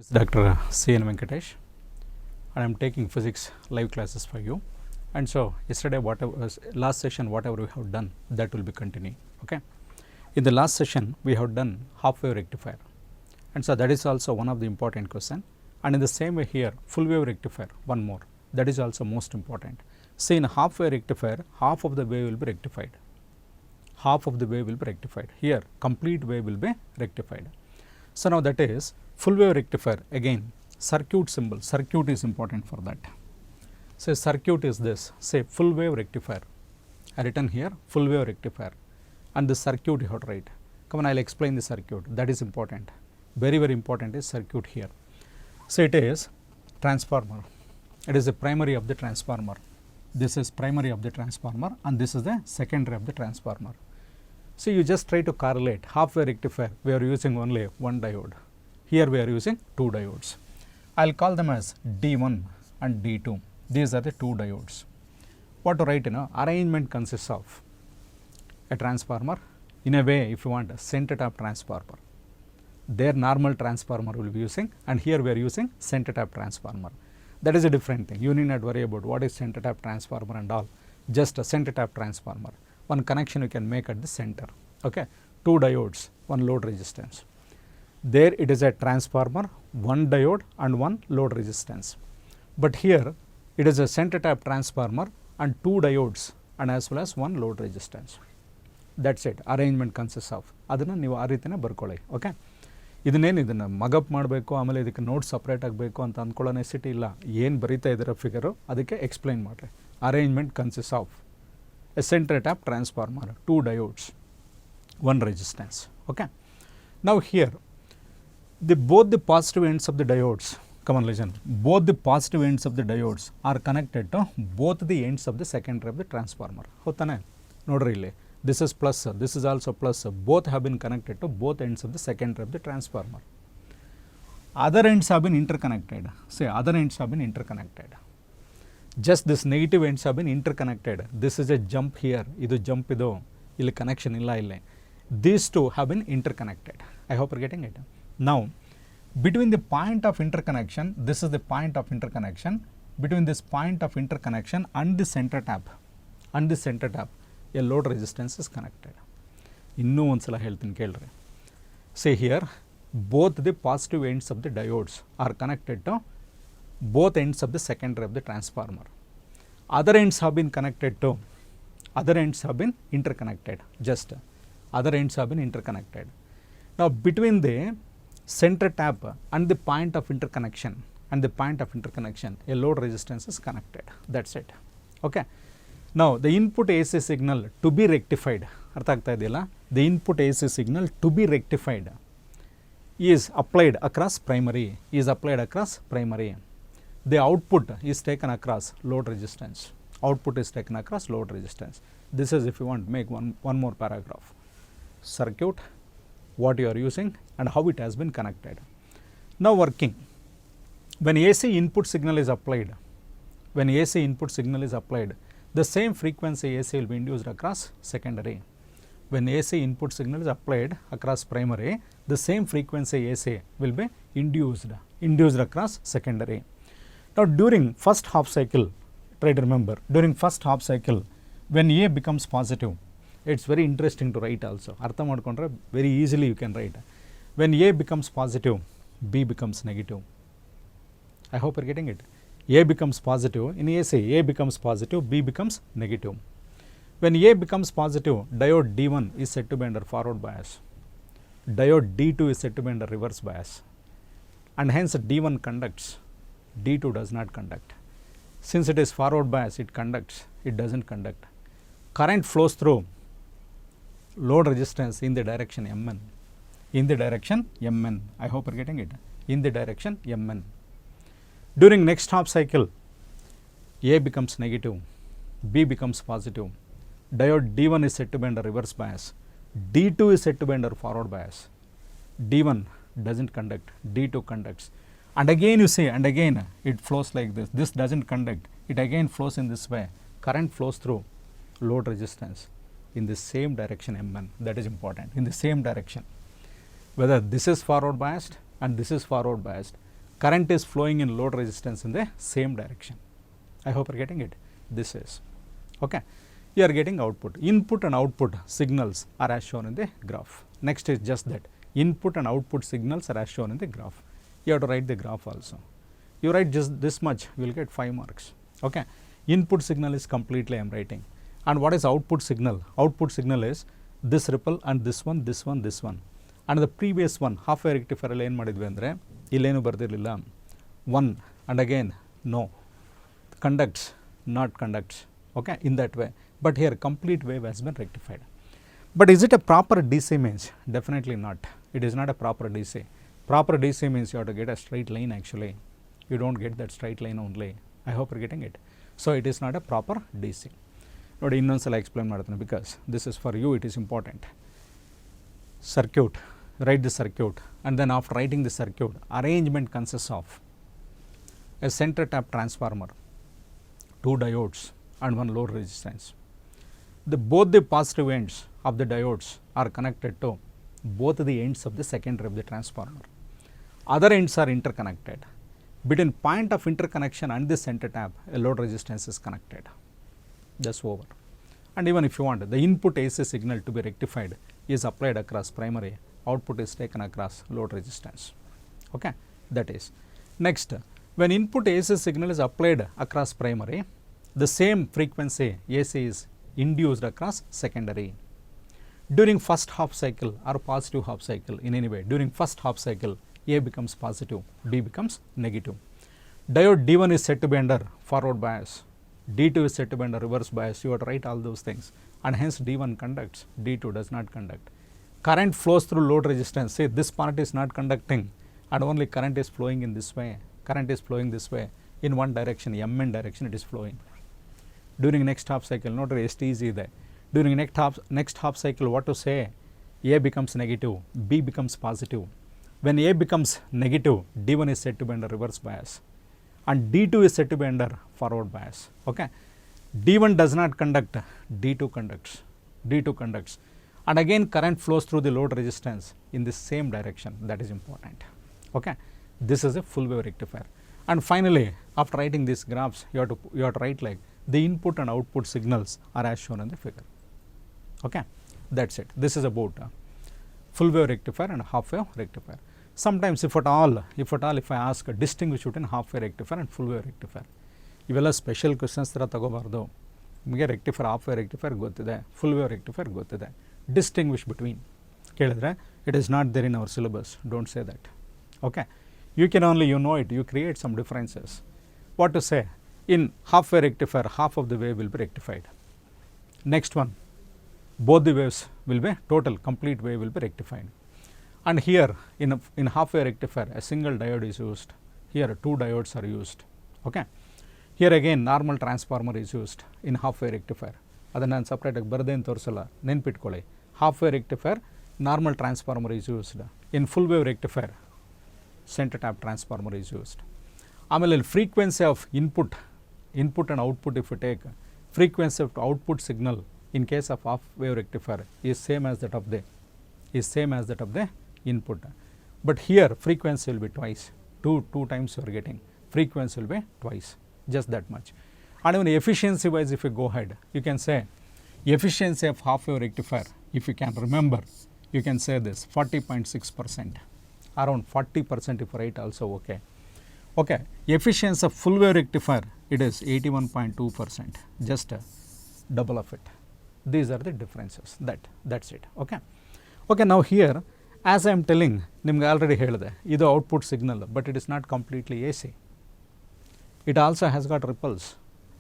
is Dr. C.N. Venkatesh, and I am taking physics live classes for you. And so, yesterday last session whatever we have done, that will be continuing. Okay. In the last session we have done half wave rectifier, and so that is also one of the important question. And in the same way here, full wave rectifier, one more, that is also most important. See, in half wave rectifier, half of the wave will be rectified, half of the wave will be rectified. Here complete wave will be rectified. So now that is full wave rectifier. Again, circuit symbol, circuit is important for that. Say circuit is this, say full wave rectifier, I written here full wave rectifier, and the circuit you have to write. Come on, I will explain the circuit, that is important, very important is circuit here. So it is transformer, it is the primary of the transformer, this is primary of the transformer, and this is the secondary of the transformer. So you just try to correlate half wave rectifier, we are using only one diode, here we are using two diodes. I will call them as D1 and D2, these are the two diodes. What to write? Arrangement consists of a transformer, in a way if you want a center tap transformer, their normal transformer will be using, and here we are using center tap transformer. That is a different thing, you need not worry about what is center tap transformer and all, just a center tap transformer. One connection you can make at the center, okay. Two diodes, one load resistance. There it is a transformer, one diode and one load resistance. But here it is a center tap transformer and two diodes and as well as one load resistance. That is it, arrangement consists of. ಅದನ್ನು ನೀವು ಆ ರೀತಿನೇ ಬರ್ಕೊಳ್ಳಿ, okay. ಇದನ್ನೇನು ಇದನ್ನು ಮಗಪ್ ಮಾಡಬೇಕು, ಆಮೇಲೆ ಇದಕ್ಕೆ ನೋಟ್ ಸಪ್ರೇಟ್ ಆಗಬೇಕು ಅಂತ ಅಂದ್ಕೊಳ್ಳೋ ನೆಸಿಟಿ ಇಲ್ಲ. ಏನು ಬರೀತಾ ಇದ್ದೀರ ಫಿಗರು ಅದಕ್ಕೆ ಎಕ್ಸ್ಪ್ಲೈನ್ ಮಾಡಿರಿ. Arrangement consist of a center tap transformer, two diodes, one resistance, okay. Now here both the positive ends of the diodes, come on listen, both the positive ends of the diodes are connected to both the ends of the secondary of the transformer. Hotane nodri illi, this is plus, this is also plus, both have been connected to both ends of the secondary of the transformer. Other ends have been interconnected, say other ends have been interconnected. Just this negative ends have been interconnected. This is a jump here, idu jump idu, illi connection illa ille. These two have been interconnected. I hope you are getting it. Now, between the point of interconnection, this is the point of interconnection, between this point of interconnection and the center tap, a load resistance is connected. Innu ondsala heltini kelri. Say here, both the positive ends of the diodes are connected to both ends of the secondary of the transformer. Other ends have been connected to, other ends have been interconnected, just other ends have been interconnected. Now between the center tap and the point of interconnection a load resistance is connected, that is it, okay. Now the input AC signal to be rectified, ಅರ್ಥ ಆಗ್ತಾ ಇದೆಯಲ್ಲ, the input AC signal to be rectified is applied across primary, the output is taken across load resistance, This is if you want make one more paragraph. Circuit, what you are using and how it has been connected. Now working, when AC input signal is applied, the same frequency AC will be induced across secondary. When AC input signal is applied across primary, the same frequency AC will be induced across secondary. Now during first half cycle, try to remember, during first half cycle, when A becomes positive, it is very interesting to write also. Artha madkondre very easily you can write. When A becomes positive, B becomes negative. I hope you are getting it. A becomes positive, in AC, A becomes positive, B becomes negative. When A becomes positive, diode D1 is said to be under forward bias. Diode D2 is said to be under reverse bias. And hence D1 conducts, D2 does not conduct. Since it is forward bias, it conducts, it does not conduct. Current flows through load resistance in the direction Mn. I hope you are getting it. In the direction Mn. During next half cycle, A becomes negative, B becomes positive. Diode D1 is said to be under reverse bias. D2 is said to be under forward bias. D1 does not conduct, D2 conducts. And again you say, and again it flows like this. This does not conduct, it again flows in this way. Current flows through load resistance in the same direction Mn. That is important, in the same direction. Whether this is forward biased and this is forward biased, current is flowing in load resistance in the same direction. I hope you are getting it. This is okay. You are getting output. Input and output signals are as shown in the graph. Next is just that input and output signals are as shown in the graph. You have to write the graph also. You write just this much, you will get 5 marks. Okay. Input signal is completely I am writing. And what is output signal? Output signal is this ripple and this one, this one, this one. And the previous one, half wave rectifier alli ಏನು ಮಾಡಿದ್ವಿ ಅಂದರೆ ಇಲ್ಲೇನು ಬರ್ದಿರಲಿಲ್ಲ 1 and again no, conducts, not conducts, okay, in that way. But here complete wave has been rectified. But is it a proper DC means? Definitely not. It is not a proper DC. Proper DC means you have to get a straight line actually. You don't get that straight line only. I hope you are getting it. So it is not a proper DC. ನೋಡಿ ಇನ್ನೊಂದ್ಸಲ explain ಮಾಡ್ತೀನಿ because this is for you, it is important. Circuit, write the circuit, and then after writing the circuit, arrangement consists of a center tap transformer, 2 diodes and 1 load resistance. Both the positive ends of the diodes are connected to both the ends of the secondary of the transformer. Other ends are interconnected. Between point of interconnection and the center tap, a load resistance is connected. That's over. And even if you want the input AC signal to be rectified is applied across primary, output is taken across load resistance. Okay, that is. Next, when input AC signal is applied across primary, the same frequency AC is induced across secondary. During first half cycle or positive half cycle, in any way, during first half cycle, A becomes positive, B becomes negative. Diode D1 is said to be under forward bias, D2 is said to be under reverse bias. You have to write all those things, and hence D1 conducts, D2 does not conduct. Current flows through load resistance. Say this part is not conducting and only current is flowing in this way. Current is flowing this way in one direction, Mn direction it is flowing. During next half cycle, not ST is there. During next half cycle, what to say? A becomes negative, B becomes positive. When A becomes negative, D1 is said to be under reverse bias, and D2 is said to be under forward bias. Okay. D1 does not conduct, D2 conducts, D2 conducts, and again current flows through the load resistance in the same direction. That is important. Okay. This is a full wave rectifier. And finally, after writing these graphs, you have to write like the input and output signals are as shown in the figure. Okay. That's it. This is about full wave rectifier and half wave rectifier. Sometimes if at all if I ask distinguish between half wave rectifier and full wave rectifier, ಇವೆಲ್ಲ special questions ಥರ ತಗೋಬಾರ್ದು. ನಿಮಗೆ rectifier half wave rectifier ಗೊತ್ತಿದೆ, full wave rectifier ಗೊತ್ತಿದೆ. Distinguish between ಕೇಳಿದ್ರೆ it is not there in our syllabus, don't say that. Okay, you can only you know it, you create some differences. What to say? In half wave rectifier half of the wave will be rectified. Next one, both the waves will be total, complete wave will be rectified. And here in half wave rectifier, a single diode is used. Here 2 diodes are used. Okay. Here again normal transformer is used in half wave rectifier. ಅದನ್ನು ನಾನು ಸಪ್ರೇಟಾಗಿ ಬರದೇನು ತೋರಿಸಲ್ಲ, ನೆನ್ಪಿಟ್ಕೊಳ್ಳಿ. Half wave rectifier normal transformer is used. In full wave rectifier centre tap transformer is used. ಆಮೇಲೆ frequency of input and output if you take, frequency of output signal in case of half wave rectifier is same as that of the input, but here frequency will be twice, two times you are getting, frequency will be twice, just that much. And even efficiency wise, if you go ahead, you can say efficiency of half wave rectifier, if you can remember, you can say this 40.6%, around 40% if you write also okay. Okay, efficiency of full wave rectifier, it is 81.2%, just double of it. These are the differences. That's it. Okay. Okay, now here as I am telling, nimge already helide idu output signal, but it is not completely AC. It also has got ripples.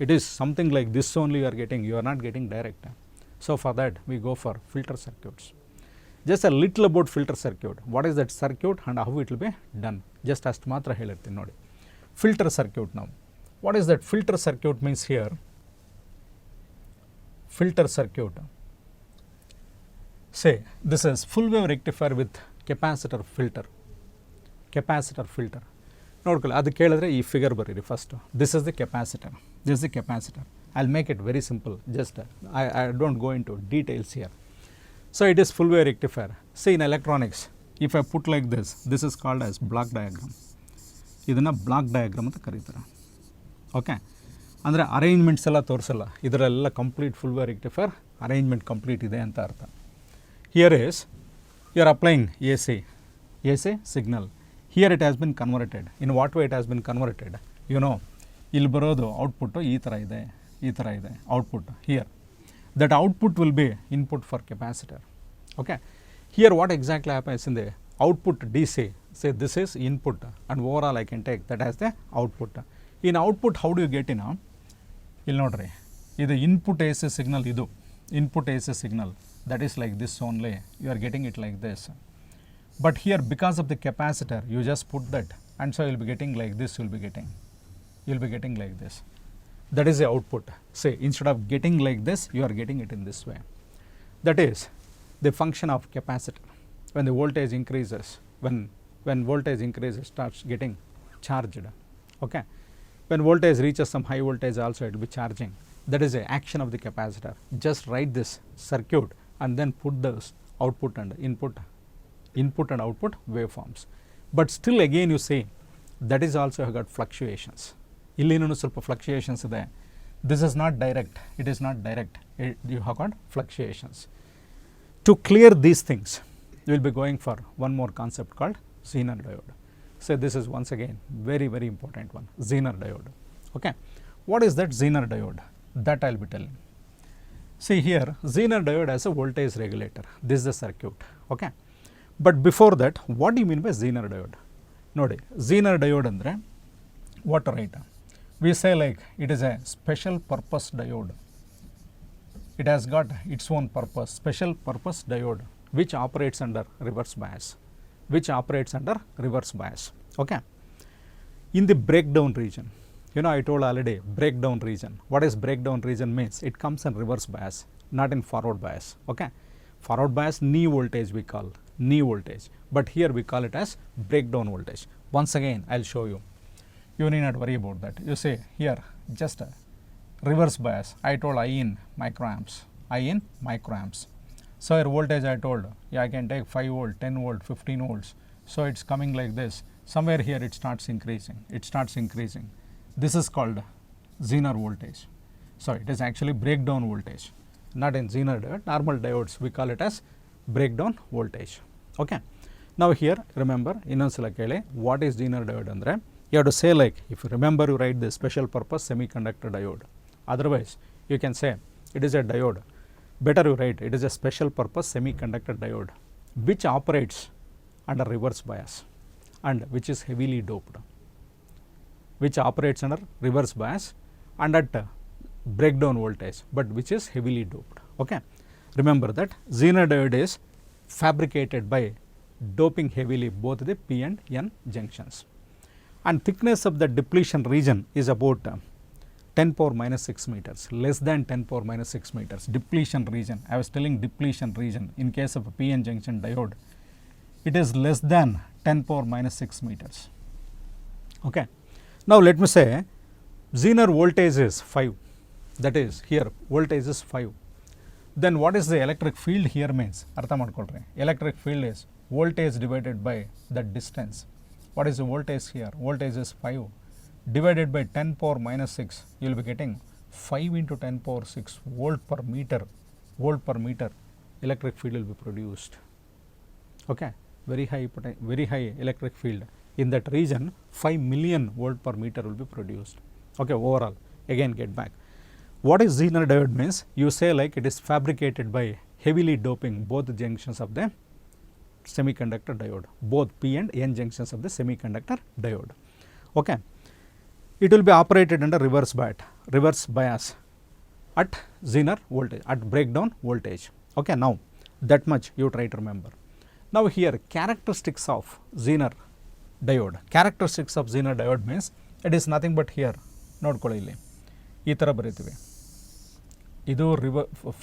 It is something like this only you are getting, you are not getting direct. So for that we go for filter circuits. Just a little about filter circuit. What is that circuit and how it will be done? Just ಅಷ್ಟು ಮಾತ್ರ ಹೇಳಿರ್ತೀನಿ ನೋಡಿ. Filter circuit now. What is that filter circuit means here? Filter circuit. Say this is full wave rectifier with capacitor filter. Capacitor filter. ನೋಡ್ಕೊಳ್ಳಿ, ಅದು ಕೇಳಿದ್ರೆ ಈ figure ಬರೀರಿ first. This is the capacitor, this is the capacitor. I will make it very simple, just I don't go into details here. So it is full wave rectifier. See in electronics, if I put like this is called as block diagram. ಇದನ್ನು block diagram ಅಂತ ಕರೀತಾರೆ. Okay, ಅಂದರೆ arrangements ಎಲ್ಲ ತೋರಿಸಲ್ಲ, ಇದರಲ್ಲೆಲ್ಲ complete full wave rectifier arrangement complete ಇದೆ ಅಂತ ಅರ್ಥ. Here is you are applying A C signal. Here it has been converted. In what way it has been converted, you know, ಇಲ್ಲಿ ಬರೋದು ಔಟ್ಪುಟ್ಟು ಈ ಥರ ಇದೆ output. Here that output will be input for capacitor. Okay, here what exactly happens in the output DC, say this is input and overall I can take that as the output. In output how do you get in? Illi nodri, idu input AC signal, idu input AC signal, that is like this only, you are getting it like this. But here because of the capacitor you just put that, and so you will be getting like this, you will be getting like this. That is the output. Say instead of getting like this, you are getting it in this way. That is the function of capacitor. When the voltage increases, when voltage increases, starts getting charged. Okay, when voltage reaches some high voltage also it will be charging. That is the action of the capacitor. Just write this circuit and then put those output and input and output waveforms. But still again you say that is also have got fluctuations. ಇಲ್ಲಿನೂ ಸ್ವಲ್ಪ fluctuations ಇದೆ. This is not direct, it is not direct, you have got fluctuations. To clear these things you will be going for one more concept called Zener diode. So this is once again very very important one, Zener diode. Okay, what is that Zener diode? That I will be telling. See here, Zener diode as a voltage regulator. This is the circuit. Okay, but before that, what do you mean by Zener diode? Nodi, Zener diode andre what to write? We say like it is a special purpose diode. It has got its own purpose, special purpose diode, which operates under reverse bias. Okay, in the breakdown region, you know, I told already breakdown region. What is breakdown region means? It comes in reverse bias, not in forward bias. Okay, forward bias knee voltage we call, knee voltage, but here we call it as breakdown voltage. Once again I will show you, you need not worry about that. You see here just a reverse bias, I told I in microamps, so here voltage I told, yeah, I can take 5 volt, 10 volt, 15 volts, so it's coming like this. Somewhere here it starts increasing, this is called Zener voltage. So it is actually breakdown voltage, not in Zener diode. Normal diodes we call it as breakdown voltage. Okay, now here remember innonsala kele, what is Zener diode andre, you have to say like, if you remember, you write the special purpose semiconductor diode. Otherwise you can say it is a diode, better you write it is a special purpose semiconductor diode which operates under reverse bias and which is heavily doped, and at breakdown voltage, but which is heavily doped. Okay, remember that Zener diode is fabricated by doping heavily both the P and N junctions, and thickness of the depletion region is about 10 power minus 6 meters, less than 10 power minus 6 meters. Depletion region, I was telling depletion region, in case of a PN junction diode, it is less than 10 power minus 6 meters. Okay, now let me say Zener voltage is 5, that is here voltage is 5. Then what is the electric field here means? Artha madkolre, electric field is voltage divided by the distance. What is the voltage here? Voltage is 5 divided by 10 power minus 6, you will be getting 5 into 10 power 6 volt per meter, electric field will be produced. Okay, very high electric field. In that region 5 million volt per meter will be produced. Okay, overall again get back. What is Zener diode means? You say like it is fabricated by heavily doping both the junctions of the semiconductor diode, both P and N junctions of the semiconductor diode. Okay, it will be operated under reverse bias at Zener voltage, at breakdown voltage. Okay, now that much you try to remember. Now here characteristics of Zener diode. Characteristics of Zener diode means it is nothing but here ನೋಡ್ಕೊಳ್ಳಿ ಇಲ್ಲಿ ಈ ಥರ ಬರೀತೀವಿ, ಇದು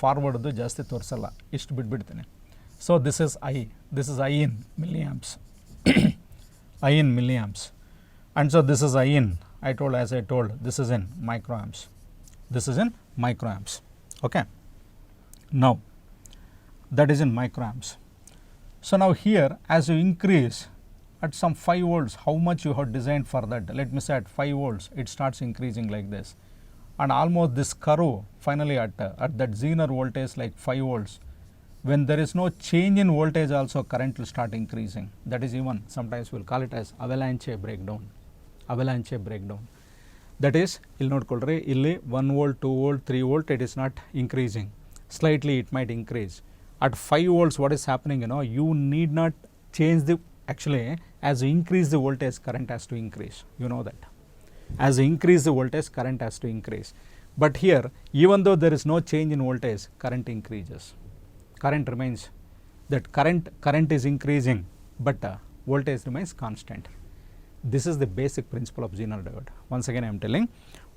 ಫಾರ್ವರ್ಡ್ದು ಜಾಸ್ತಿ ತೋರಿಸಲ್ಲ, ಇಷ್ಟು ಬಿಟ್ಬಿಡ್ತೀನಿ. So this is I in milliamps I in milliamps, and so this is I in, I told, as I told, this is in microamps, okay. Now that is in microamps. So now here as you increase at some 5 volts, how much you have designed for that. Let me say at 5 volts, it starts increasing like this. And almost this curve finally at that Zener voltage like 5 volts, when there is no change in voltage also current will start increasing. That is even sometimes we will call it as avalanche breakdown. Avalanche breakdown. That is, ಇಲ್ಲಿ ನೋಡ್ಕೊಳ್ರಿ, ಇಲ್ಲಿ 1 volt, 2 volt, 3 volt, it is not increasing. Slightly it might increase. At 5 volts, what is happening, you need not change the, actually, as you increase the voltage, current has to increase. You know that. As you increase the voltage, current has to increase. But here, even though there is no change in voltage, current increases. Current remains, that current is increasing, but voltage remains constant. This is the basic principle of Zener diode. Once again I am telling,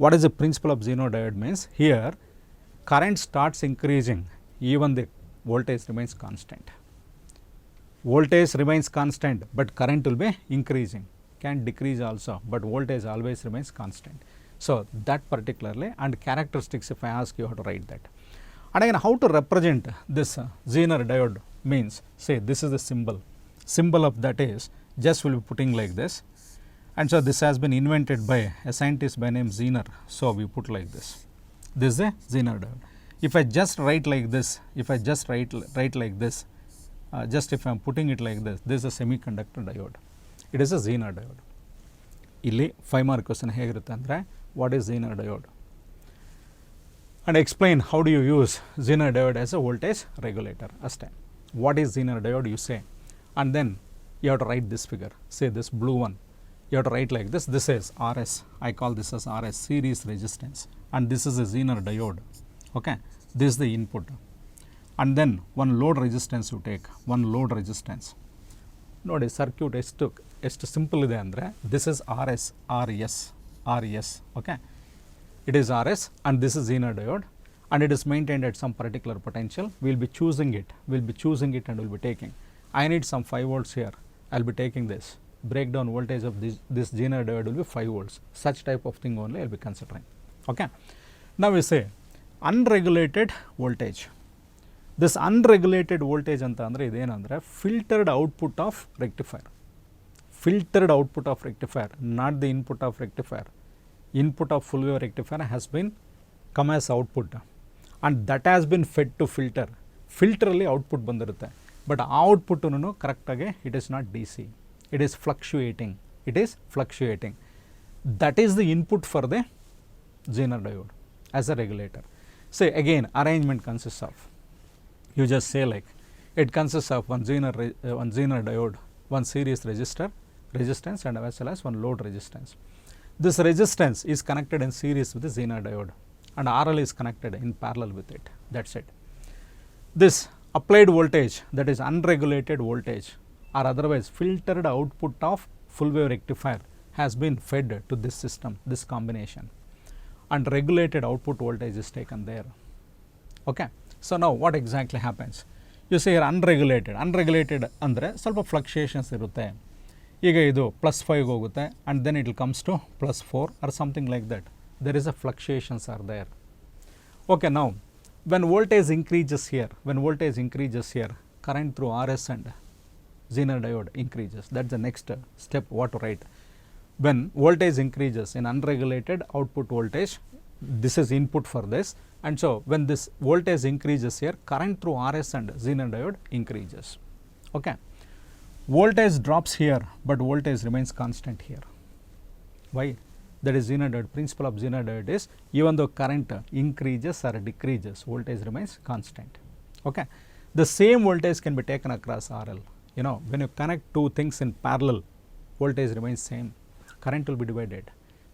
what is the principle of Zener diode means, here current starts increasing, even the voltage remains constant. Voltage remains constant, but current will be increasing, can decrease also, but voltage always remains constant. So, that particularly, and characteristics, if I ask you how to write that. And again, how to represent this Zener diode means, say this is the symbol of that is, just will be putting like this. And so, this has been invented by a scientist by name Zener. So, we put like this. This is a Zener diode. If I just write like this, if I just write like this, just if I am putting it like this, this is a semiconductor diode. It is a Zener diode. Illi 5 mark question ಹೇಗಿರುತ್ತೆ ಅಂದರೆ, what is Zener diode? And explain how do you use Zener diode as a voltage regulator. ಅಷ್ಟೇ. What is Zener diode you say, and then you have to write this figure. Say this blue one. You have to write like this. This is RS. I call this as RS, series resistance, and this is a Zener diode. Okay, this is the input, and then one load resistance you take. One load resistance. ನೋಡಿ circuit ಎಷ್ಟು simple ಇದೆ ಅಂದರೆ, this is RS. Okay, it is RS, and this is Zener diode, and it is maintained at some particular potential. We will be choosing it. And will be taking. I need some 5 volts here. I will be taking this. Breakdown voltage of this Zener diode will be 5 volts. Such type of thing only I will be considering. Okay. Now we say unregulated voltage. This unregulated voltage anta andre idenandre filtered output of rectifier. Filtered output of rectifier, not the input of rectifier. Input of full wave rectifier has been come as output, and that has been fed to filter. Filter alli output bandirutte, but output nu correct age it is not DC. It is fluctuating. That is the input for the Zener diode as a regulator. Say again, arrangement consists of, you just say like, it consists of one Zener diode, one series resistance, and as well as one load resistance. This resistance is connected in series with the Zener diode, and RL is connected in parallel with it. That's it. This applied voltage, that is unregulated voltage, or otherwise filtered output of full wave rectifier, has been fed to this system, this combination, and regulated output voltage is taken there. Okay. So, now what exactly happens? You say here unregulated ಅಂದರೆ ಸ್ವಲ್ಪ fluctuations ಇರುತ್ತೆ. ಈಗ ಇದು +5 ಹೋಗುತ್ತೆ, and then it comes to +4 or something like that. There is a fluctuations are there. Okay, now when voltage increases here, current through RS and Zener diode increases. That's the next step what to write. When voltage increases in unregulated output voltage, this is input for this, and so when this voltage increases here, current through RS and Zener diode increases. Okay, voltage drops here, but voltage remains constant here. Why? That is Zener diode. Principle of Zener diode is, even though current increases or decreases, voltage remains constant. Okay, the same voltage can be taken across RL. You know, when you connect two things in parallel, voltage remains same, current will be divided,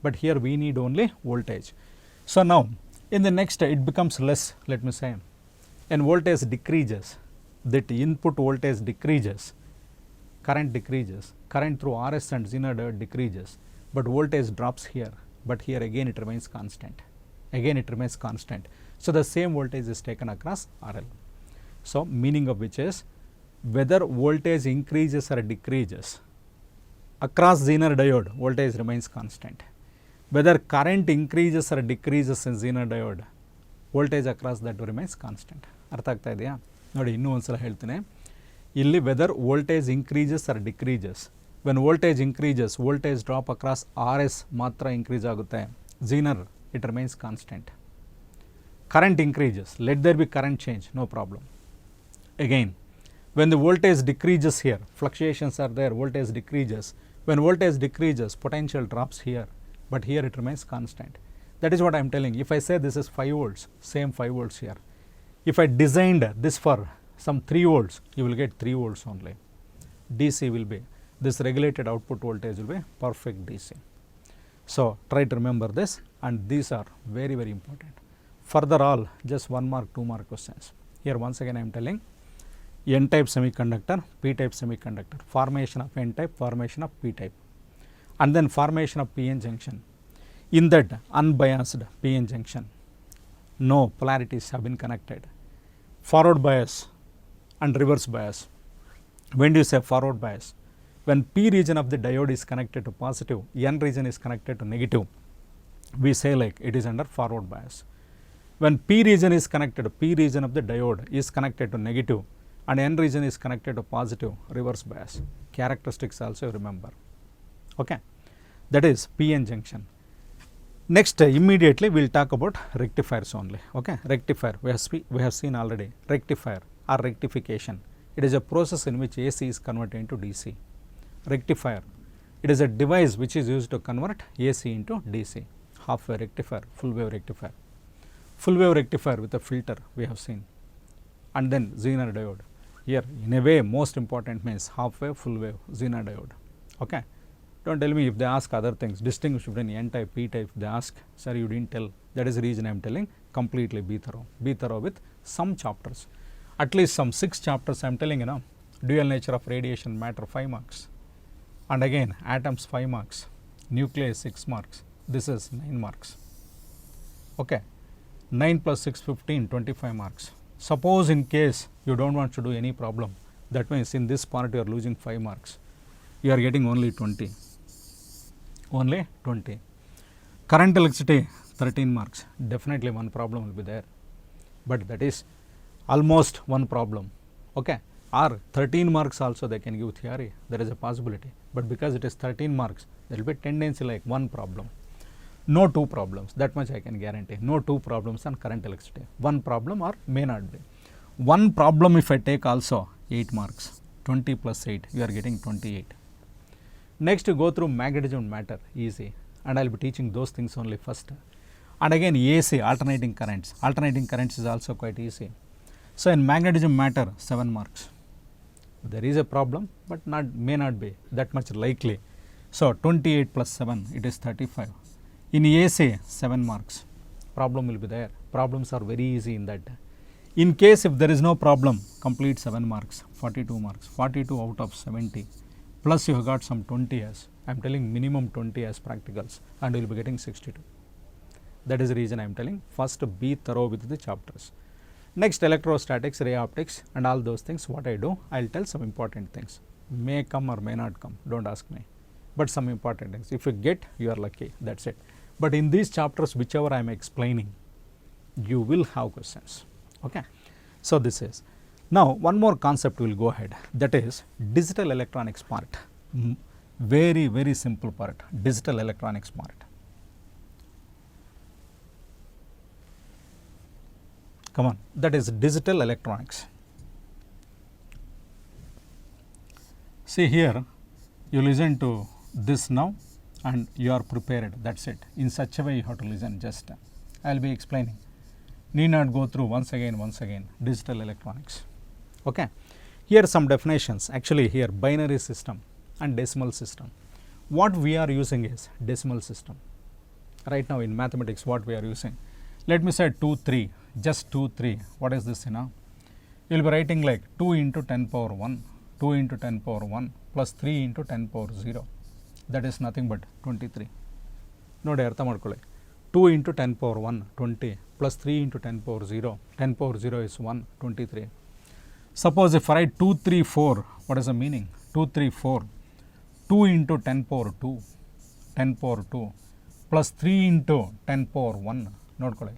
but here we need only voltage. So, now in the next it becomes less, let me say, and voltage decreases, that input voltage decreases, current decreases, current through RS and Zener diode decreases, but voltage drops here, but here again it remains constant. So, the same voltage is taken across RL. So, meaning of which is, whether voltage increases or decreases across Zener diode, voltage remains constant. Whether current increases or decreases in Zener diode, voltage across that remains constant. ಅರ್ಥ ಆಗ್ತಾ ಇದೆಯಾ? ನೋಡಿ ಇನ್ನೂ ಒಂದು ಸಲ ಹೇಳ್ತೀನಿ. ಇಲ್ಲಿ whether voltage increases or decreases when voltage increases, voltage drop across RS matra increase ಆಗುತ್ತೆ. Zener, it remains constant. Current increases, let there be current change, no problem. Again, when the voltage decreases here, fluctuations are there, voltage decreases. When voltage decreases, potential drops here, but here it remains constant. That is what I am telling. If I say this is 5 volts, same 5 volts here. If I designed this for some 3 volts, you will get 3 volts only. DC will be, this regulated output voltage will be perfect DC. So, try to remember this, and these are very, very important. Further all, just 1 mark, 2 mark questions. Here once again I am telling, N-type semiconductor, P-type semiconductor, formation of N-type, formation of P-type, and then formation of PN junction. In that unbiased PN junction, no polarities have been connected. Forward bias and reverse bias. When do you say forward bias? When P region of the diode is connected to positive, N region is connected to negative, we say like it is under forward bias. When P region is connected, P region of the diode is connected to negative and N region is connected to positive, reverse bias. Characteristics also remember. Okay. That is PN junction. Next, immediately we will talk about rectifiers only. Okay. Rectifier, we have seen already. Rectifier or rectification. It is a process in which AC is converted into DC. Rectifier, it is a device which is used to convert AC into DC. Half wave rectifier, full wave rectifier. Full wave rectifier with a filter we have seen, and then Zener diode. Here in a way most important means half wave, full wave, Zener diode. Okay. Don't tell me if they ask other things, distinguish between N-type, P-type, they ask, sir you didn't tell. That is the reason I am telling, completely be thorough. Be thorough with some chapters. At least some 6 chapters I am telling, you know, dual nature of radiation matter 5 marks. And again atoms 5 marks, nucleus 6 marks, this is 9 marks. Okay. 9 plus 6, 15, 25 marks. Suppose in case you don't want to do any problem, that means in this part you are losing 5 marks. You are getting only 20. Only 20. Current electricity 13 marks. Definitely one problem will be there. But that is almost one problem. Okay. Or 13 marks also they can give theory. There is a possibility. But because it is 13 marks, there will be tendency like one problem. No 2 problems, that much I can guarantee. No 2 problems on current electricity. One problem or may not be. One problem if I take also 8 marks, 20 plus 8, you are getting 28. Next you go through magnetism matter, easy, and I will be teaching those things only first. And again AC, alternating currents. Alternating currents is also quite easy. So in magnetism matter, 7 marks. There is a problem, but may not be that much likely. So 28 plus 7, it is 35. In AC, 7 marks. Problem will be there. Problems are very easy in that. In case if there is no problem, complete 7 marks, 42 marks, 42 out of 70. Plus you have got some 20 as, I am telling minimum 20 as practicals, and you will be getting 62. That is the reason I am telling, first be thorough with the chapters. Next, electrostatics, ray optics and all those things, what I do, I will tell some important things. May come or may not come, don't ask me. But some important things. If you get, you are lucky, that is it. But in these chapters, whichever I am explaining, you will have questions. Okay. So this is. Now, one more concept we will go ahead, that is digital electronics part. Very, very simple part, digital electronics part. Come on, that is digital electronics. See here, you listen to this now and you are prepared, that is it. In such a way you have to listen, just I will be explaining. Need not go through once again, digital electronics. Okay. Here some definitions, actually here binary system and decimal system. What we are using is decimal system. Right now in mathematics what we are using. Let me say 2, 3, just 2, 3, what is this, you know? You will be writing like 2 into 10 power 1, 2 into 10 power 1 plus 3 into 10 power 0. That is nothing but 23. Nodi artha madkole. 2 into 10 power 1, 20 plus 3 into 10 power 0. 10 power 0 is 1, 23. Suppose if I write 2, 3, 4, what is the meaning? 2, 3, 4. 2 into 10 power 2, 10 power 2 plus 3 into 10 power 1. Nodkole.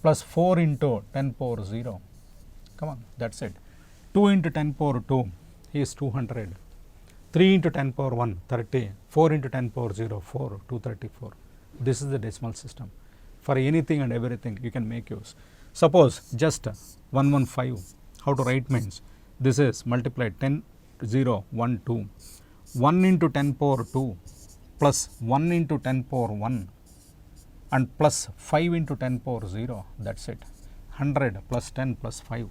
Plus 4 into 10 power 0. Come on, that is it. 2 into 10 power 2 is 200. 3 into 10 power 1, 30, 4 into 10 power 0, 4, 234. This is the decimal system. For anything and everything you can make use. Suppose just 115, how to write means, this is multiplied 10, 0, 1, 2, 1 into 10 power 2 plus 1 into 10 power 1 and plus 5 into 10 power 0, that is it, 100 plus 10 plus 5.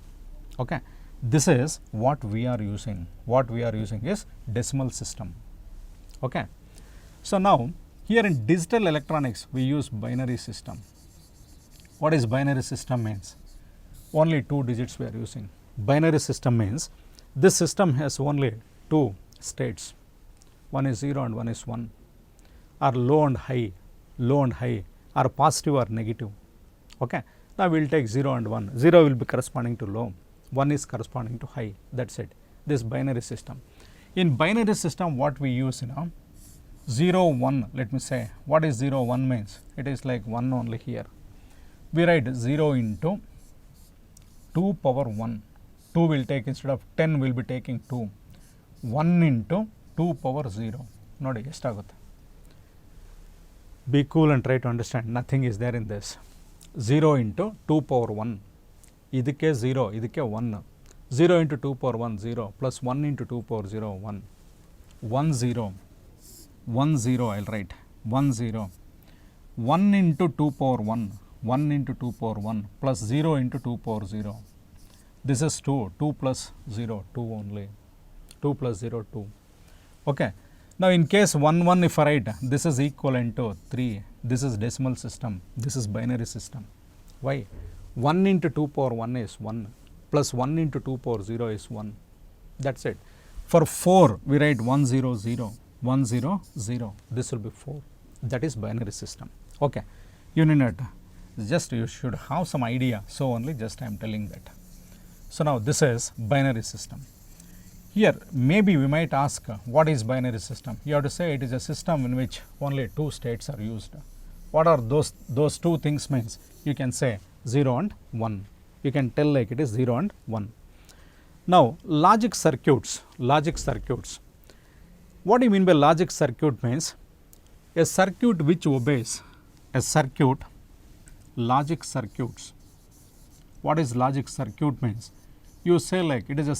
Okay. This is what we are using. What we are using is decimal system. Okay. So, now here in digital electronics we use binary system. What is binary system means? Only 2 digits we are using. Binary system means this system has only 2 states, one is 0 and one is 1, or low and high, or positive or negative. Okay. Now, we will take 0 and 1, 0 will be corresponding to low, 1 is corresponding to high, that is it, this binary system. In binary system what we use, 0, 1, let me say, what is 0, 1 means? It is like 1 only here. We write 0 into 2 power 1, 2 will take instead of 10 will be taking 2, 1 into 2 power 0, nodi estagutte. Be cool and try to understand, nothing is there in this. 0 into 2 power 1, idikke 0, idikke 1, 0 into 2 power 1, 0, plus 1 into 2 power 0, 1, 1 0, 1 0 I will write, 1 0, 1 into 2 power 1, 1 into 2 power 1 plus 0 into 2 power 0, this is 2, 2 plus 0, 2 only, 2 plus 0, 2. Okay. Now, in case 1 1 if I write, this is equivalent to 3, this is decimal system, this is binary system. Why? 1 into 2 power 1 is 1 plus 1 into 2 power 0 is 1, that is it. For 4 we write 1 0 0, 1 0 0, this will be 4, that is binary system. Okay. You need not, just you should have some idea, so only just I am telling that. So, now this is binary system. Here maybe we might ask, what is binary system? You have to say it is a system in which only 2 states are used. What are those 2 things means? You can say 0 and 1. You can tell like it is 0 and 1. Now, logic circuits. What do you mean by logic circuit means? A circuit which obeys, logic circuits. What is logic circuit means? You say like it is a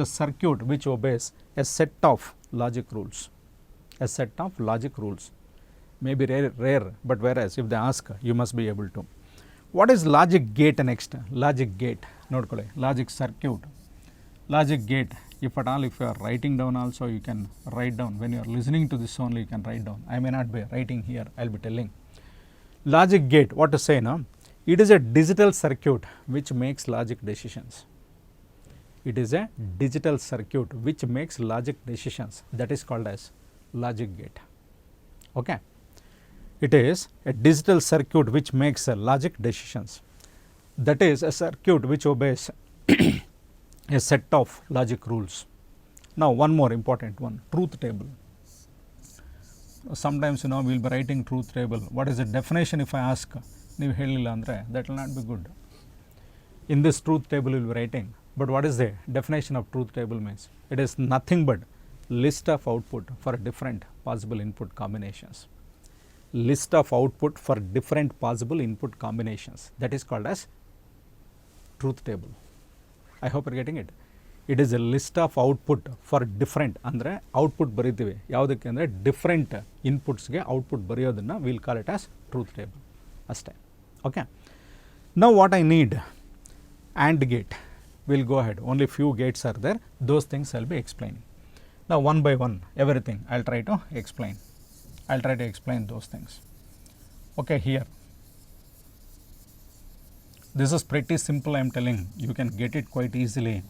circuit which obeys a set of logic rules, maybe rare, but whereas if they ask you must be able to. What is logic gate next? Logic gate, nodkole, logic circuit, logic gate. If at all, if you are writing down also, you can write down. When you are listening to this only, you can write down. I may not be writing here, I will be telling. Logic gate, what to say now? It is a digital circuit which makes logic decisions. It is a digital circuit which makes logic decisions, that is called as logic gate. Okay. It is a digital circuit which makes logic decisions, that is a circuit which obeys a set of logic rules. Now, one more important one, truth table. Sometimes we will be writing truth table. What is the definition if I ask? Neevu helilla andre that will not be good. In this truth table we will be writing. But what is the definition of truth table means? It is nothing but list of output for different possible input combinations. List of output for different possible input combinations, that is called as truth table. I hope you are getting it. It is a list of output for different, andre output baritive yavudakke andre different inputs ge output bariyodunna we will call it as truth table aste. Okay. Now, what I need? AND gate. We will go ahead, only few gates are there, those things I will be explaining. Now, one by one everything I will try to explain. I will try to explain those things. Okay, here this is pretty simple, I am telling, you can get it quite easily.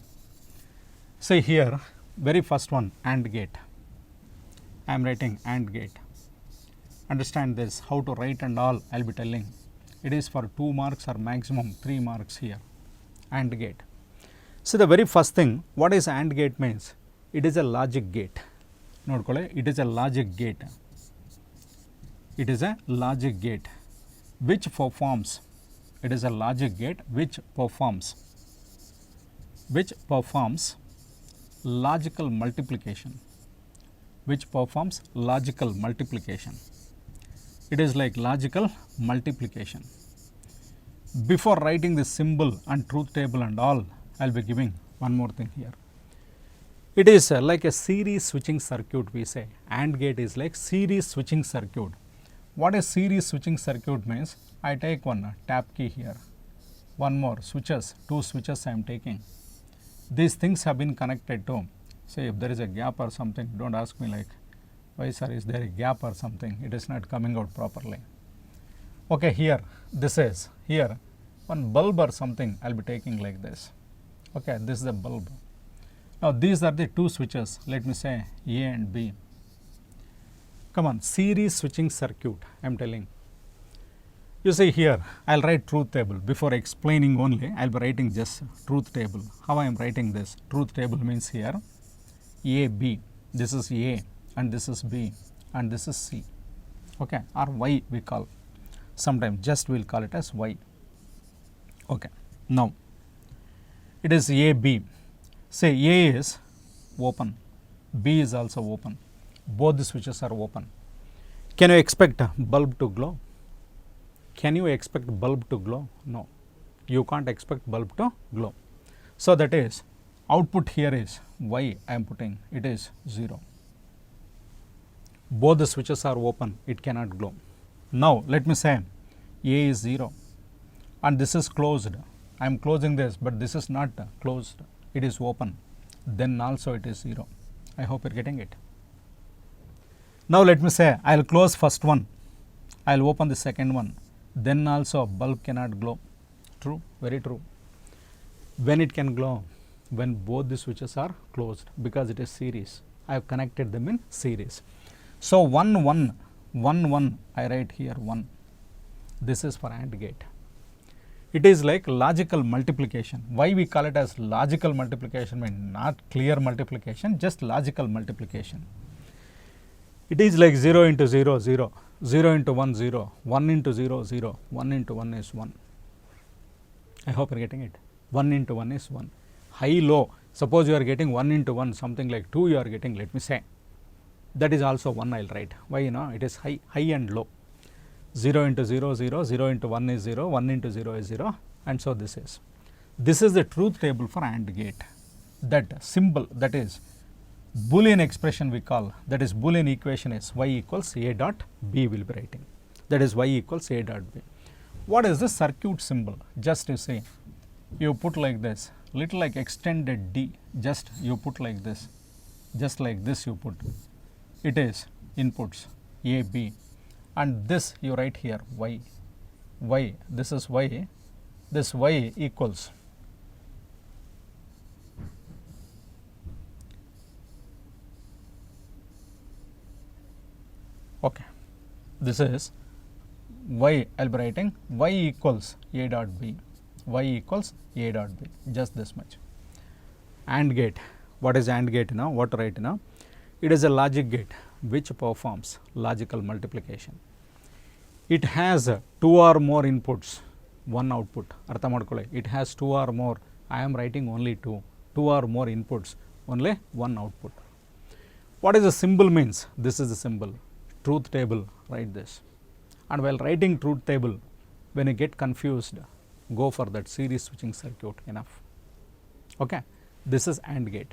See here, very first one, AND gate. I am writing AND gate. Understand this, how to write and all I will be telling. It is for 2 marks or maximum 3 marks here, AND gate. So, the very first thing, what is AND gate means? It is a logic gate. Nodkole, it is a logic gate. It is a logic gate which performs, it is a logic gate which performs logical multiplication. which performs logical multiplication. It is like logical multiplication. Before writing this symbol and truth table and all, I will be giving one more thing here. It is like a series switching circuit, we say. AND gate is like series switching circuit. What a series switching circuit means? I take one tab key here, one more switches, two switches I am taking. These things have been connected to, say if there is a gap or something, don't ask me like, why sir, is there a gap or something, it is not coming out properly. Okay, here, this is, here, one bulb or something I will be taking like this. Okay, this is the bulb. Now, these are the two switches, let me say A and B. Come on, series switching circuit, I am telling. You see here, I will write truth table. Before explaining only, I will be writing just truth table. How I am writing this? Truth table means here, A, B, this is A and this is B and this is C, okay, or Y we call. Sometimes just we will call it as Y. Okay. Now, it is A, B. Say A is open, B is also open. Both the switches are open. Can you expect a bulb to glow? Can you expect bulb to glow? No, you can't expect bulb to glow. So, that is output here is Y I am putting, it is 0. Both the switches are open, it cannot glow. Now, let me say A is 0 and this is closed. I am closing this, but this is not closed, it is open. Then also it is 0. I hope you are getting it. Now, let me say I will close first one, I will open the second one. Then also bulb cannot glow. True, very true. When it can glow? When both the switches are closed, because it is series. I have connected them in series. So, 1 1 1 1 I write here 1. This is for AND gate. It is like logical multiplication. Why we call it as logical multiplication? Mean not clear multiplication, just logical multiplication. It is like 0 into 0 0, 0 into 1 0, 1 into 0 0, 1 into 1 is 1. I hope you are getting it. 1 into 1 is 1. High low, suppose you are getting 1 into 1, something like 2 you are getting, let me say. That is also 1 I will write. Why? You know, it is high and low. 0 into 0 0, 0 into 1 is 0, 1 into 0 is 0, and so this is. This is the truth table for AND gate. That symbol, that is Boolean expression we call, that is Boolean equation is y equals A dot B will be writing. That is y equals A dot B. What is the circuit symbol? Just you see, you put like this, little like extended D, just you put like this, just like this you put. It is inputs A, B, and this you write here y, y, this is y, this y equals okay, this is y I will be writing y equals A dot B, y equals A dot B, just this much. AND gate, what is AND gate now? What to write now? It is a logic gate which performs logical multiplication. It has 2 or more inputs, 1 output. Artha madkole, it has 2 or more, I am writing only 2, 2 or more inputs, only 1 output. What is the symbol means? This is the symbol. Truth table, write this. And while writing truth table, when you get confused, go for that series switching circuit, enough. Okay, this is AND gate.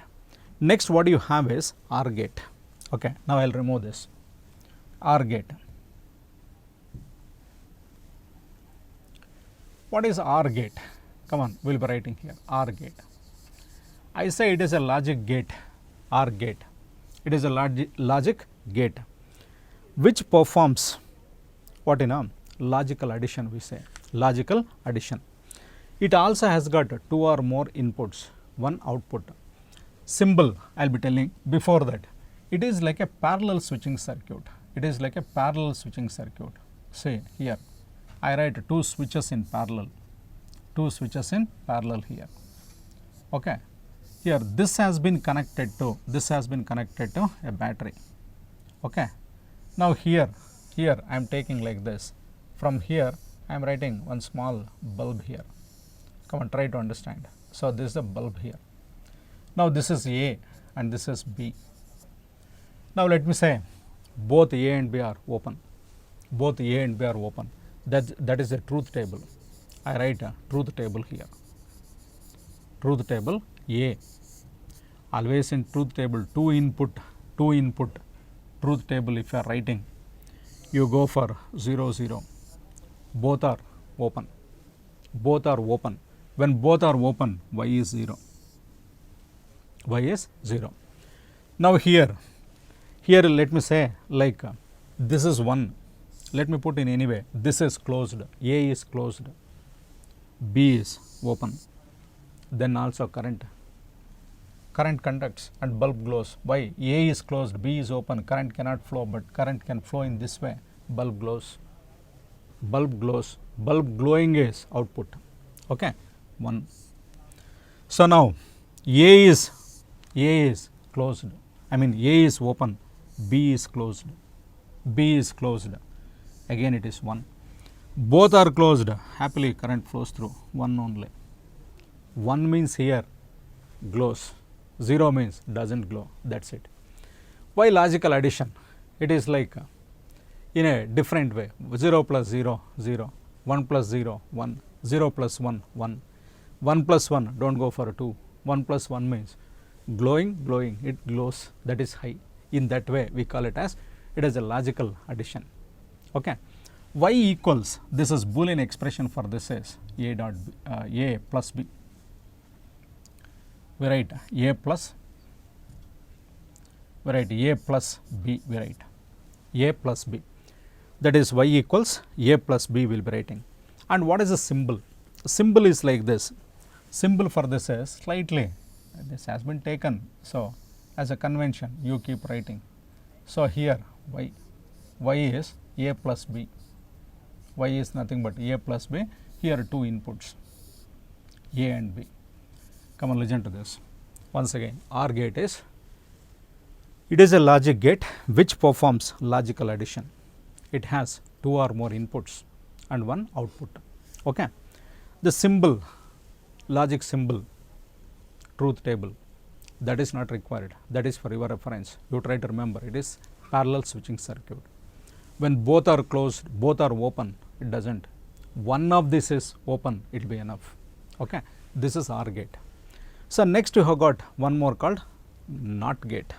Next, what you have is OR gate. Okay, now I will remove this. OR gate. What is OR gate? Come on, we will be writing here OR gate. I say it is a logic gate, OR gate. It is a logic gate which performs what in a logical addition, we say logical addition. It also has got 2 or more inputs, 1 output. Symbol I will be telling before that, it is like a parallel switching circuit. It is like a parallel switching circuit. Say here I write 2 switches in parallel, 2 switches in parallel here. Okay. Here this has been connected to, a battery. Okay. Now here I am taking like this. From here I am writing one small bulb here. Come on, try to understand. So this is a bulb here. Now this is A and this is B. Now let me say both A and B are open. Both A and B are open. That is a truth table. I write a truth table here. Truth table A. Always in truth table, two input truth table. If you are writing, you go for 0 0. Both are open. Both are open. When both are open, y is 0. Y is 0. Now here let me say like this is 1. Let me put in any way. This is closed. A is closed. B is open. Then also current conducts and bulb glows. Why? A is closed, B is open, current cannot flow, but current can flow in this way. Bulb glows. Bulb glows. Bulb glowing is output. Okay, 1. So now A is closed. I mean A is open, B is closed. B is closed. Again it is 1. Both are closed. Happily current flows through. 1 only. 1 means here glows. 0 means doesn't glow. That's it. Why logical addition? It is like in a different way. 0 plus 0, 0. 1 plus 0, 1. 0 plus 1, 1. 1 plus 1, don't go for a 2. 1 plus 1 means glowing, it glows. That is high. In that way, we call it as it is a logical addition. Okay. Y equals, this is Boolean expression for this is A dot B, A plus B. We write A plus B, we write A plus B. That is y equals A plus B will be writing. And what is the symbol? The symbol is like this. Symbol for this is slightly, this has been taken. So, as a convention, you keep writing. So, here y is A plus B. Y is nothing but A plus B. Here 2 inputs, A and B. Come on, listen to this. Once again, OR gate is, it is a logic gate which performs logical addition. It has 2 or more inputs and 1 output. Okay. The symbol, logic symbol, truth table, that is not required. That is for your reference. You try to remember, it is parallel switching circuit. When both are closed, both are open, it doesn't. One of this is open, it will be enough. Okay. This is OR gate. So, next you have got one more called NOT gate.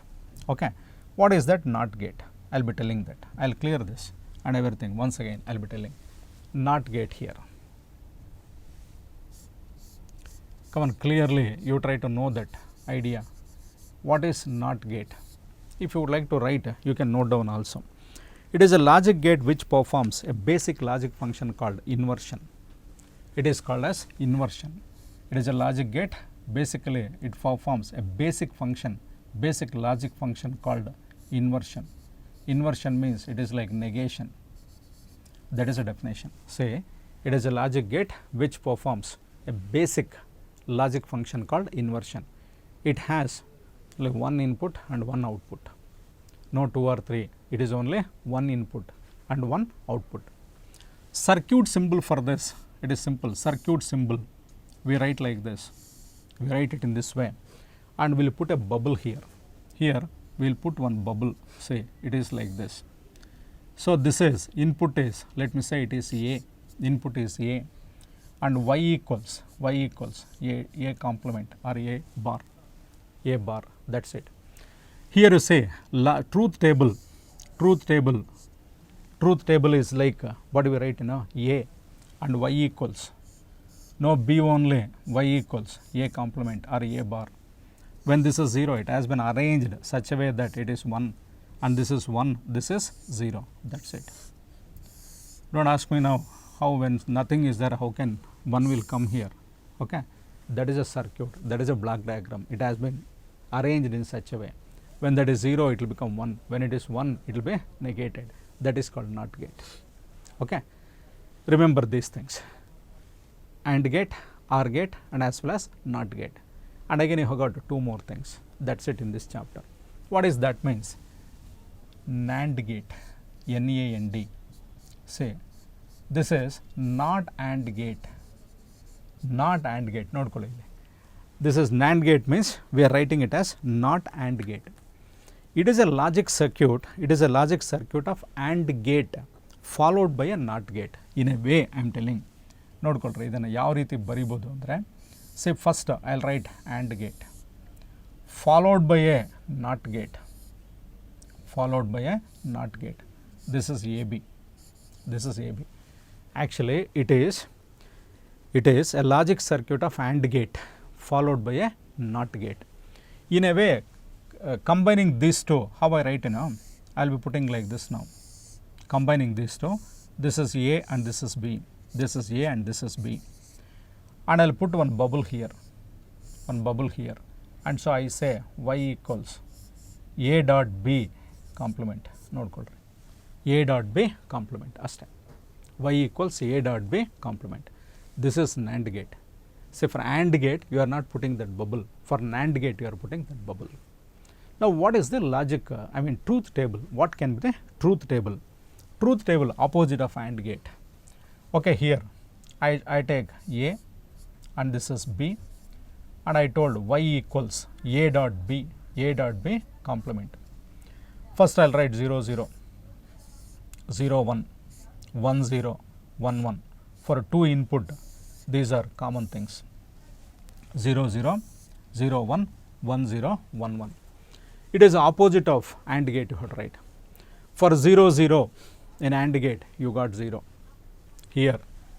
Okay. What is that NOT gate? I will be telling that. I will clear this and everything. Once again, I will be telling. NOT gate here. Come on, clearly you try to know that idea. What is NOT gate? If you would like to write, you can note down also. It is a logic gate which performs a basic logic function called inversion. It is called as inversion. It is a logic gate. Basically, it performs a basic logic function called inversion. Inversion means it is like negation. That is a definition. Say, it is a logic gate which performs a basic logic function called inversion. It has like 1 input and 1 output. No 2 or 3. It is only 1 input and 1 output. Circuit symbol for this, it is simple. Circuit symbol, we write like this. We write it in this way and we will put a bubble here. Here we will put one bubble, say it is like this. So, this is input is, let me say it is A, input is A and y equals A complement or A bar, that is it. Here you say truth table is like what do we write A and y equals, no B only, y equals A complement or A bar. When this is 0, it has been arranged such a way that it is 1 and this is 1, this is 0, that is it. Do not ask me now how when nothing is there, how can 1 will come here, okay. That is a circuit, that is a block diagram. It has been arranged in such a way. When that is 0, it will become 1. When it is 1, it will be negated. That is called NOT gate, okay. Remember these things. AND gate, OR gate and as well as NOT gate. And again you have got 2 more things. That is it in this chapter. What is that means? NAND gate, NAND. Say, this is not AND gate. Not AND gate. This is NAND gate means we are writing it as not AND gate. it is a logic circuit, it is a logic circuit of AND gate followed by a NOT gate. In a way I am telling, ನೋಡ್ಕೊಳ್ರಿ ಇದನ್ನು ಯಾವ ರೀತಿ ಬರಿಬೋದು ಅಂದರೆ, say first I will write AND gate followed by a NOT gate, followed by a NOT gate. This is AB, this is AB. Actually it is a logic circuit of AND gate followed by a NOT gate. In a way, combining these two, how I write now, I will be putting like this now, combining these two, this is A and this is B, this is A and this is B, and I will put one bubble here, and so I say y equals A dot B complement, ನೋಡ್ಕೊಳ್ರಿ A dot B complement ಅಷ್ಟೇ, y equals A dot B complement. This is NAND gate. Say for AND gate you are not putting that bubble, for NAND gate you are putting that bubble. Now what is the logic, I mean truth table, what can be the truth table? Truth table opposite of AND gate. Okay, here I take A and this is B, and I told y equals A dot B complement. First I will write 0 0 0 1 1 0 1 1. For 2 input these are common things, 0 0 0 1 1 0 1 1. It is opposite of AND gate you have to write. For 0 0 in AND gate you got 0, here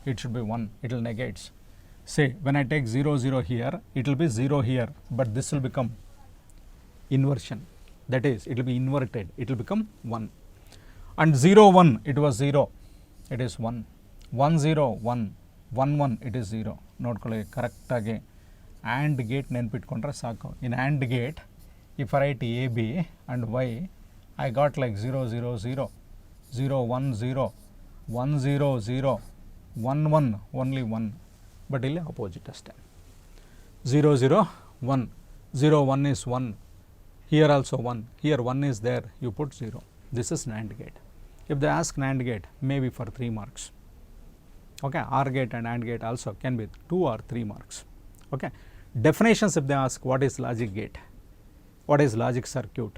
it should be 1, it will negates. Say when I take 0 0 here, it will be 0 here, but this will become inversion, that is it will be inverted, it will become 1. And 0 1 it was 0, it is 1, 1 0 1 1 1 it is 0. ನೋಡ್ಕೊಳ್ಳಿ ಕರೆಕ್ಟಾಗಿ AND gate ನೆನ್ಪಿಟ್ಕೊಂಡ್ರೆ ಸಾಕು. In AND gate if I write AB and Y, I got like 0 0 0 0 1 0 1 0 0 1 1 only 1, but ಇಲ್ಲಿ opposite ಅಷ್ಟೇ, 0 0 1 0 1 is 1, here also 1, here 1 is there, you put 0. This is NAND gate. If they ask NAND gate, maybe for 3 marks. Okay, OR gate and AND gate also can be 2 or 3 marks. Okay, definitions if they ask what is logic gate, what is logic circuit,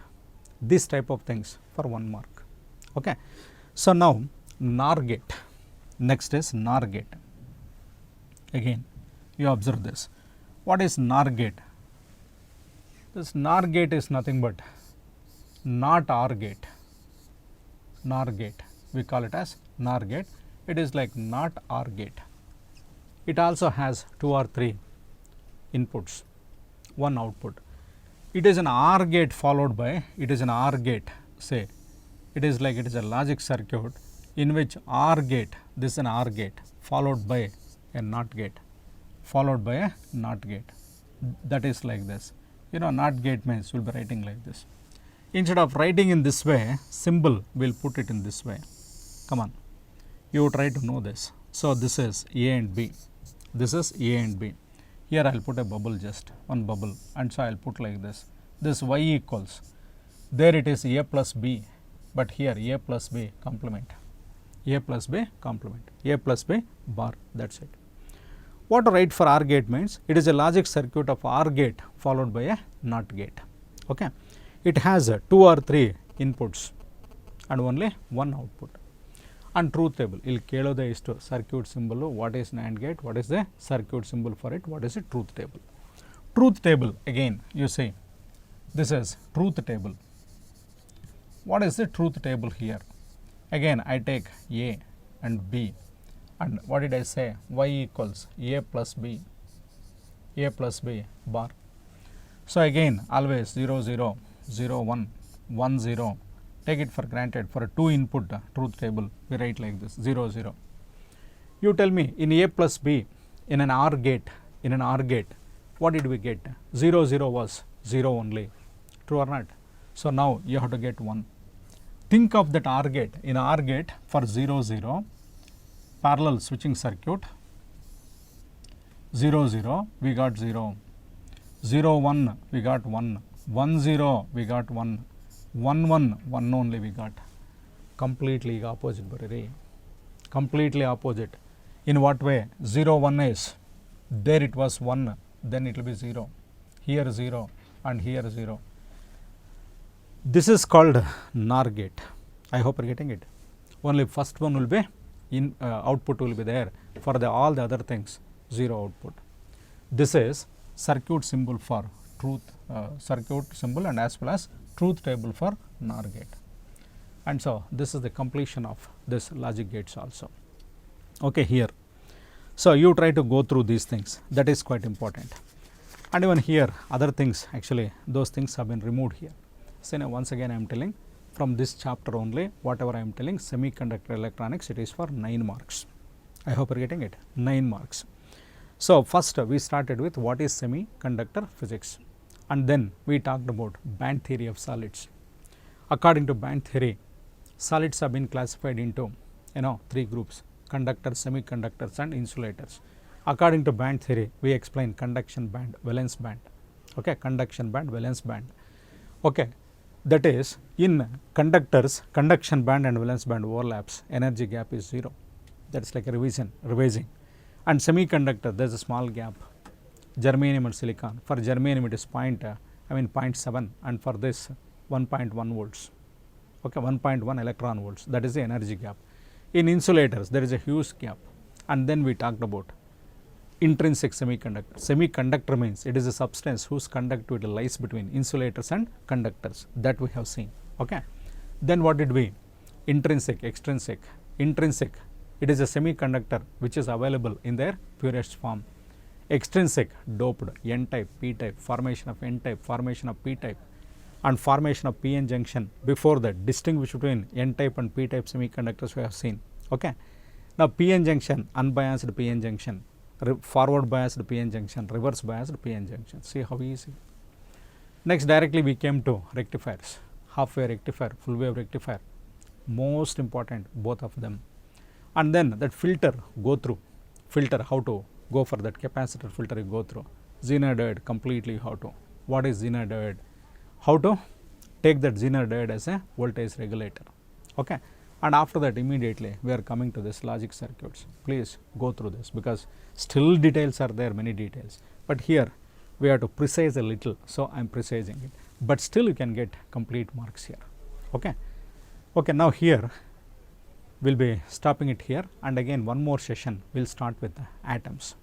this type of things for 1 mark. Okay, so now NOR gate, next is NOR gate. Again you observe this, what is NOR gate? This NOR gate is nothing but not OR gate, NOR gate, we call it as NOR gate. It is like not OR gate. It also has 2 or 3 inputs, 1 output. It is an OR gate followed by, it is an OR gate, say it is like it is a logic circuit in which OR gate, this is an OR gate followed by a NOT gate, followed by a NOT gate. That is like this, you know, NOT gate means we will be writing like this. Instead of writing in this way, symbol we will put it in this way. Come on, you try to know this. So this is A and B, this is A and B. Here I will put a bubble, just one bubble, and so I will put like this. This y equals, there it is A plus B, but here A plus B complement, A plus B complement, A plus B bar, that is it. What to write for OR gate means, it is a logic circuit of OR gate followed by a NOT gate. Okay, it has 2 or 3 inputs and only 1 output. And truth table, ಇಲ್ಲಿ ಕೇಳೋದೇ ಇಷ್ಟು, circuit symbol, what is NAND gate, what is the circuit symbol for it, what is the truth table. Truth table, again you see, this is truth table. What is the truth table here? Again I take A and B, and what did I say, y equals A plus B, A plus B bar. So again always 0 0 0 1 1 0, take it for granted, for a 2 input truth table we write like this, 0 0. You tell me in A plus B, in an OR gate, what did we get? 0 0 was 0 only, true or not? So now you have to get 1. Think of that OR gate, in OR gate for 0 0, parallel switching circuit, 0 0 we got 0, 0 1 we got 1, 1 0 we got 1, 1 1 1 only we got. Completely opposite bariri, completely opposite. In what way? 0 1 is, there it was 1, then it will be 0, here 0 and here 0. This is called NOR gate. I hope you are getting it. Only first one will be in output will be there, for the all the other things 0 output. This is circuit symbol for truth, circuit symbol and as well as truth table for NOR gate. And so, this is the completion of this logic gates also. Okay, here. So, you try to go through these things, that is quite important. And even here other things, actually those things have been removed here. So, now once again I am telling from this chapter only, whatever I am telling semiconductor electronics, it is for 9 marks. I hope you are getting it, 9 marks. So, first we started with what is semiconductor physics, and then we talked about band theory of solids. According to band theory, solids have been classified into 3 groups: conductors, semiconductors and insulators. According to band theory, we explain conduction band, valence band. Okay, conduction band, valence band. Okay, that is in conductors, conduction band and valence band overlaps, energy gap is 0. That is like a revising. And semiconductor, there is a small gap, germanium and silicon. For germanium it is 0.7, and for this 1.1 volts. Okay, 1.1 electron volts, that is the energy gap. In insulators there is a huge gap, and then we talked about intrinsic semiconductor. Semiconductor means it is a substance whose conductivity lies between insulators and conductors, that we have seen. Okay. Then what did we? Intrinsic, extrinsic. Intrinsic, it is a semiconductor which is available in their purest form. Extrinsic, doped, N type, P type, formation of N type, formation of P type, and formation of PN junction. Before that, distinguish between N type and P type semiconductors we have seen. Okay. Now, PN junction, unbiased PN junction, forward biased PN junction, reverse biased PN junction. See how easy. Next, directly we came to rectifiers, half wave rectifier, full wave rectifier, most important both of them. And then that filter, go through filter, how to go for that capacitor filter, you go through Zener diode completely, how to, what is Zener diode, how to take that Zener diode as a voltage regulator. Okay. And after that, immediately we are coming to this logic circuits. Please go through this, because still details are there, many details, but here we have to precise a little, so I am precising it, but still you can get complete marks here. Okay. Okay, now here we will be stopping it here, and again one more session we will start with the atoms.